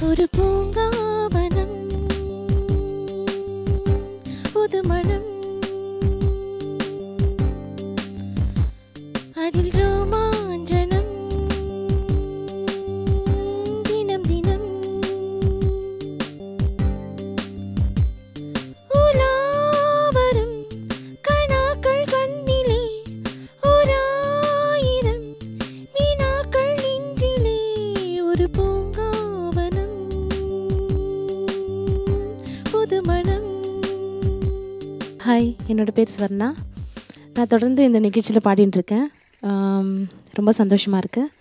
ஒரு பூங்காவனம் புது மனம் அதில் ரோமாஞ்சனம் தினம் தினம் உலாவரும் கணாக்கள் கண்ணிலே ஓராயிரம் மீனாக்கள் நெஞ்சிலே ஒரு பூங்காவனம் புது மனம். ஹாய், என்னோட பேர் ஸ்வர்ணா. நான் தொடர்ந்து இந்த நிகழ்ச்சியில் பாடின்னு இருக்கேன். ரொம்ப சந்தோஷமாக இருக்குது.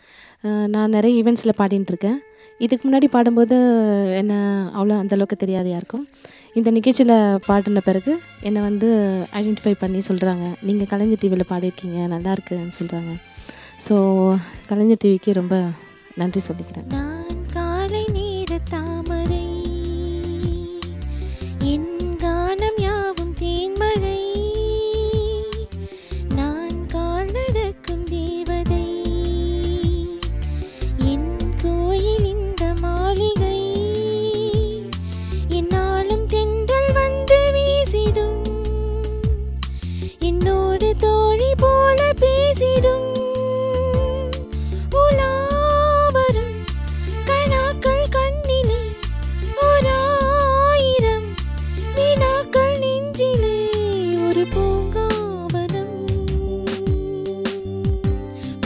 நான் நிறைய ஈவெண்ட்ஸில் பாடின்னு இருக்கேன். இதுக்கு முன்னாடி பாடும்போது என்ன அவ்வளோ அந்தளவுக்கு தெரியாது யாருக்கும். இந்த நிகழ்ச்சியில் பாடின பிறகு என்னை வந்து ஐடென்டிஃபை பண்ணி சொல்கிறாங்க, நீங்கள் கலைஞர் டிவியில் பாடியிருக்கீங்க, நல்லா இருக்குன்னு சொல்கிறாங்க. ஸோ கலைஞர் டிவிக்கு ரொம்ப நன்றி சொல்லிக்கிறேன். நான் காலை நேர தாமரை, என் கானம் யாவும் தேன்மழை, நான் கால் நடக்கும் தேவதை, என் கோயில் இந்த மாளிகை, என்னாலும் தென்றல் வந்து வீசிடும், என்னோடு தோழி போல பேசிடும், உலாவரும் கணாக்கள் கண்ணிலே ஓராயிரம் மீனாக்கள் நெஞ்சிலே ஒரு பூங்காவனம்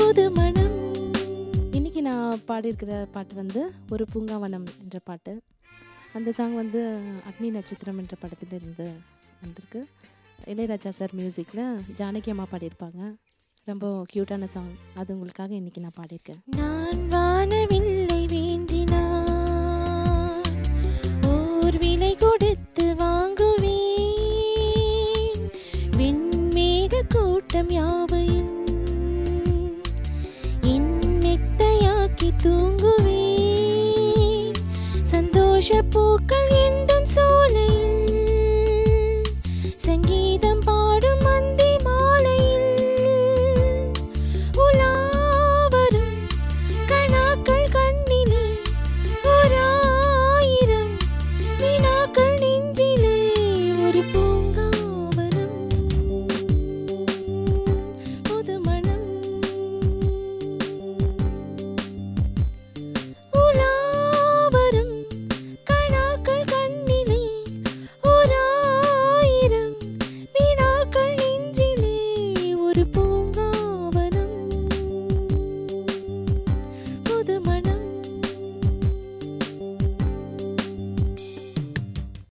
புது மனம். இன்னைக்கு நான் பாடியிருக்கிற பாட்டு வந்து ஒரு பூங்காவனம் என்ற பாட்டு. அந்த சாங் வந்து அக்னி நட்சத்திரம் என்ற படத்திலிருந்து வந்திருக்கு. இளையராஜா சார் மியூசிக்கில் ஜானகி அம்மா பாடியிருப்பாங்க. ரொம்ப க்யூட்டான சாங். அது உங்களுக்காக இன்றைக்கி நான் பாடியிருக்கேன். நான் வானவில்லை வேண்டினான், ஓர் விலை கொடுத்து வாங்குவேன், விண்மேக கூட்டம் யாவையும் என் மெத்தையாக்கி தூங்குவேன், சந்தோஷ பூக்கள்